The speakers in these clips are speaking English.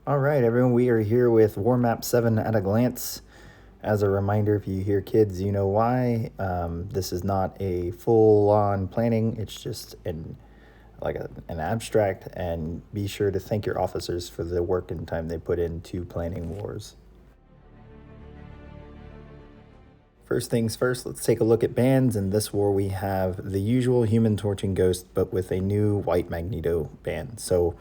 All right, everyone, we are here with War Map 7 at a glance. As a reminder, if you hear kids, you know why. This is not a full-on planning. It's just an abstract, and be sure to thank your officers for the work and time they put into planning wars. First things first, let's take a look at bans. In this war, we have the usual Human Torch and Ghost, but with a new White Magneto ban. So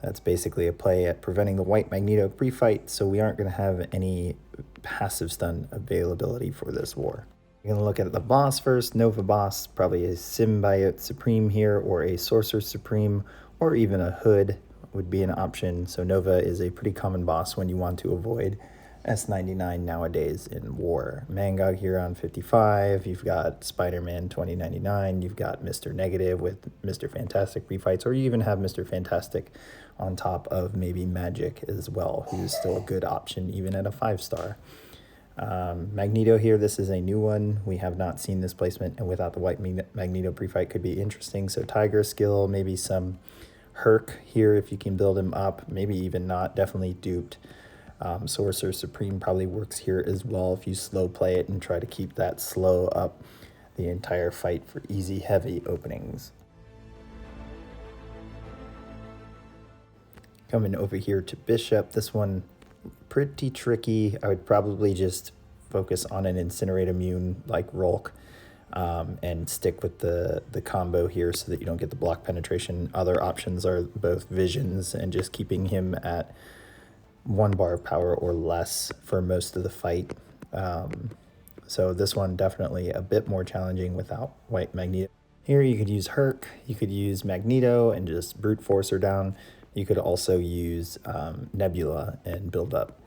that's basically a play at preventing the White Magneto pre-fight, so we aren't going to have any passive stun availability for this war. We're going to look at the boss first. Nova boss, probably a Symbiote Supreme here, or a Sorcerer Supreme, or even a Hood would be an option. So Nova is a pretty common boss when you want to avoid S99 nowadays in war. Mangog here on 55, you've got Spider-Man 2099, you've got Mr. Negative with Mr. Fantastic pre-fights, or you even have Mr. Fantastic on top of maybe Magic as well, who's still a good option even at a 5-star. Magneto here, this is a new one. We have not seen this placement, and without the White Magneto pre-fight could be interesting. So Tiger skill, maybe some Herc here if you can build him up, maybe even not, definitely duped. Sorcerer Supreme probably works here as well if you slow play it and try to keep that slow up the entire fight for easy heavy openings. Coming over here to Bishop, this one pretty tricky. I would probably just focus on an Incinerate immune like Rolk, and stick with the combo here so that you don't get the block penetration. Other options are both Visions and just keeping him at 1 bar of power or less for most of the fight. So this one definitely a bit more challenging without White Magneto. Here you could use Herc, you could use Magneto and just brute force her down. You could also use Nebula and build up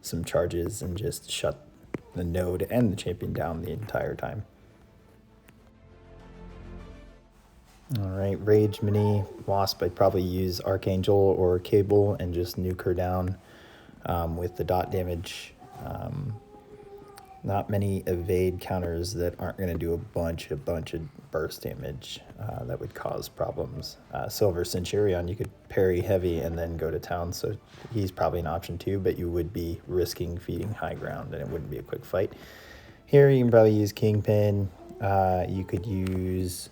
some charges and just shut the node and the champion down the entire time. All right, Rage Mini Wasp, I'd probably use Archangel or Cable and just nuke her down with the dot damage. Not many evade counters that aren't going to do a bunch of burst damage that would cause problems. Silver Centurion, you could parry heavy and then go to town, so he's probably an option too, but you would be risking feeding high ground and it wouldn't be a quick fight. Here you can probably use Kingpin. You could use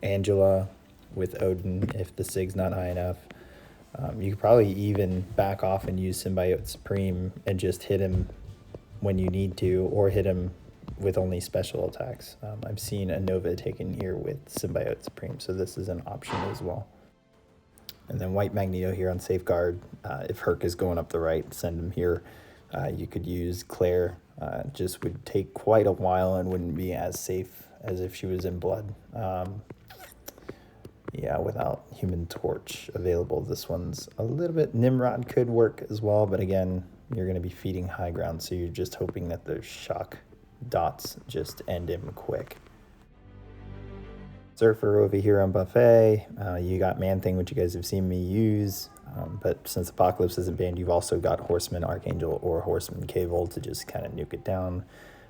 Angela with Odin if the Sig's not high enough. You could probably even back off and use Symbiote Supreme and just hit him when you need to, or hit him with only special attacks. I've seen a Nova taken here with Symbiote Supreme, so this is an option as well. And then White Magneto here on Safeguard. If Herc is going up the right, send him here. You could use Claire. Just would take quite a while and wouldn't be as safe as if she was in blood. Yeah, without Human Torch available, this one's a little bit... Nimrod could work as well, but again, you're going to be feeding high ground, so you're just hoping that those shock dots just end him quick. Surfer over here on Buffet. You got Man-Thing, which you guys have seen me use, but since Apocalypse isn't banned, you've also got Horseman Archangel or Horseman Cable to just kind of nuke it down.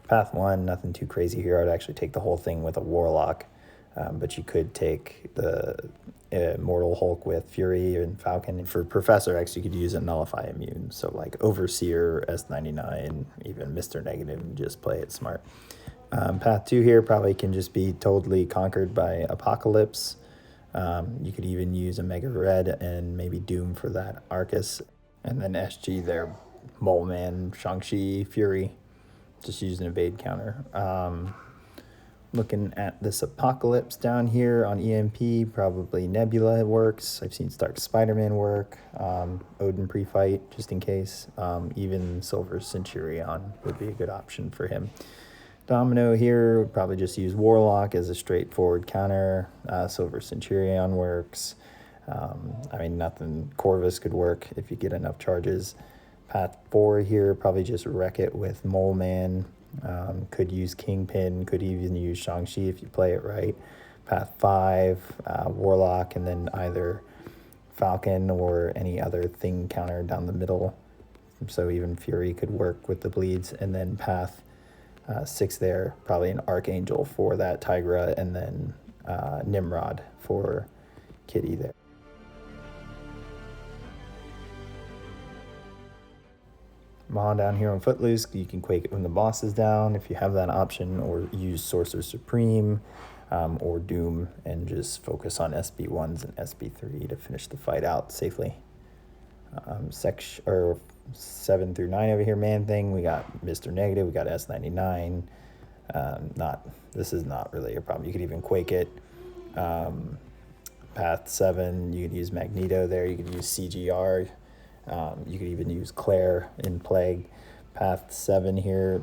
Path 1, nothing too crazy here. I'd actually take the whole thing with a Warlock. But you could take the Mortal Hulk with Fury and Falcon. And for Professor X, you could use a Nullify Immune. So like Overseer, S99, even Mr. Negative, and just play it smart. Path 2 here probably can just be totally conquered by Apocalypse. You could even use a Mega Red and maybe Doom for that Arcus. And then SG there, Mole Man, Shang-Chi, Fury. Just use an evade counter. Looking at this Apocalypse down here on EMP, probably Nebula works. I've seen Stark Spider-Man work. Odin pre-fight, just in case. Even Silver Centurion would be a good option for him. Domino here would probably just use Warlock as a straightforward counter. Silver Centurion works. I mean, nothing. Corvus could work if you get enough charges. Path 4 here, probably just wreck it with Mole Man. Could use Kingpin, could even use Shang-Chi if you play it right. Path 5, Warlock, and then either Falcon or any other thing counter down the middle. So even Fury could work with the bleeds. And then Path 6 there, probably an Archangel for that Tigra, and then Nimrod for Kitty there. Maw down here on Footloose, you can quake it when the boss is down if you have that option, or use Sorcerer Supreme or Doom and just focus on SB1s and SB3 to finish the fight out safely. Section or 7 through 9 over here, Man Thing, we got Mr. Negative, we got S99. This is not really a problem. You could even quake it. Path 7, you could use Magneto there, you could use CGR, you could even use Claire in Plague. Path 7 here,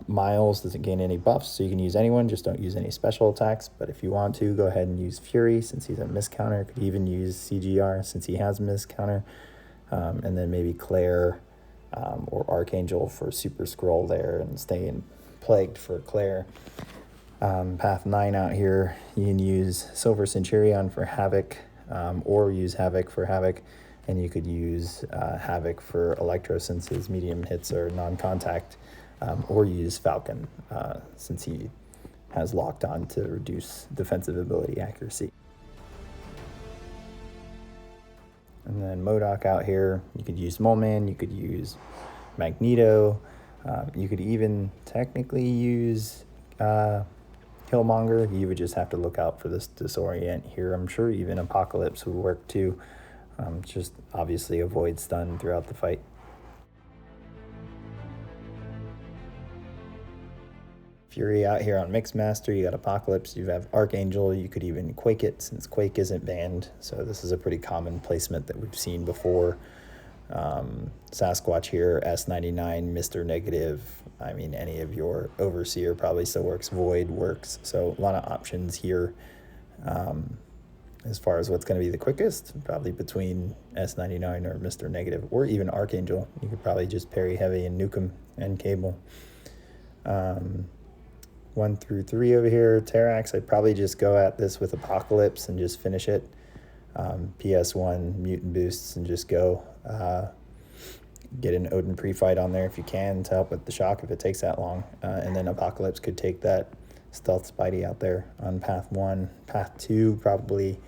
Miles doesn't gain any buffs, so you can use anyone, just don't use any special attacks. But if you want to, go ahead and use Fury since he's a miss counter. Could even use CGR since he has a miss counter. And then maybe Claire or Archangel for Super Scroll there, and stay in Plagued for Claire. Path 9 out here, you can use Silver Centurion for Havoc, or use Havoc for Havoc, and you could use Havoc for Electro since his medium hits are non-contact, or use Falcon since he has locked on to reduce defensive ability accuracy. And then MODOK out here, you could use Mole Man, you could use Magneto, you could even technically use Killmonger. You would just have to look out for this Disorient here. I'm sure even Apocalypse would work too. Just obviously avoid stun throughout the fight. Fury out here on Mixmaster, you got Apocalypse, you have Archangel, you could even Quake it since Quake isn't banned, so this is a pretty common placement that we've seen before. Sasquatch here, S99, Mr. Negative, I mean any of your Overseer probably still works, Void works, so a lot of options here. As far as what's going to be the quickest, probably between S99 or Mr. Negative, or even Archangel. You could probably just parry heavy and nuke him and cable. 1 through 3 over here, Terrax, I'd probably just go at this with Apocalypse and just finish it. PS1 mutant boosts and just go. Get an Odin pre-fight on there if you can to help with the shock if it takes that long. And then Apocalypse could take that Stealth Spidey out there on Path 1. Path 2, probably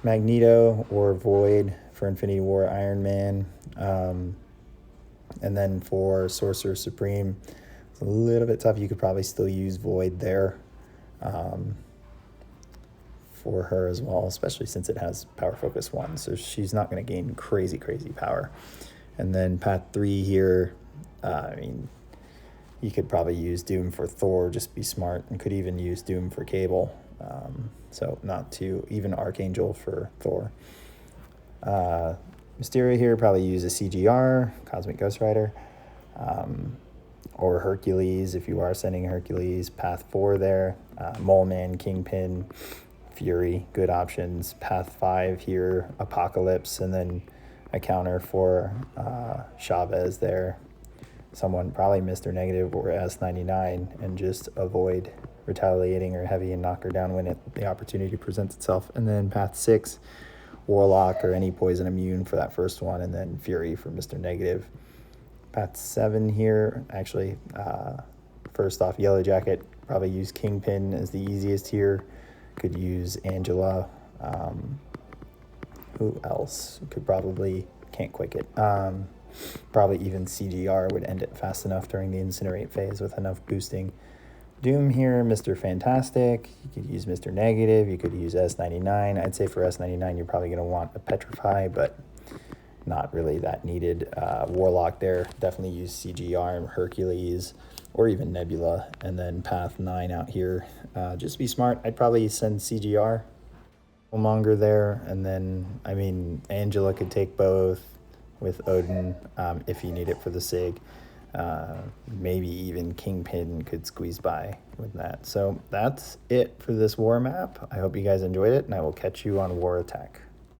Magneto or Void for Infinity War Iron Man. And then for Sorcerer Supreme, it's a little bit tough. You could probably still use Void there for her as well, especially since it has Power Focus 1, so she's not going to gain crazy power. And then Path 3 here, I mean, you could probably use Doom for Thor, just be smart, and could even use Doom for Cable, so not too, even Archangel for Thor. Mysterio here, probably use a CGR, Cosmic Ghost Rider, or Hercules if you are sending Hercules. Path 4 there, Mole Man, Kingpin, Fury, good options. Path 5 here, Apocalypse, and then a counter for Chavez there. Someone, probably Mr. Negative or S99, and just avoid retaliating or heavy and knock her down when the opportunity presents itself. And then Path 6, Warlock or any poison immune for that first one, and then Fury for Mr. Negative. Path 7 here, actually, first off, Yellow Jacket, probably use Kingpin as the easiest here. Could use Angela. Who else? Could probably, can't quake it. Probably even CGR would end it fast enough during the Incinerate phase with enough boosting. Doom here, Mr. Fantastic. You could use Mr. Negative. You could use S99. I'd say for S99, you're probably going to want a Petrify, but not really that needed. Warlock there, definitely use CGR, Hercules, or even Nebula. And then Path 9 out here, just be smart. I'd probably send CGR, Killmonger there, and then, I mean, Angela could take both with Odin if you need it for the SIG. Maybe even Kingpin could squeeze by with that. So that's it for this war map. I hope you guys enjoyed it, and I will catch you on War Attack.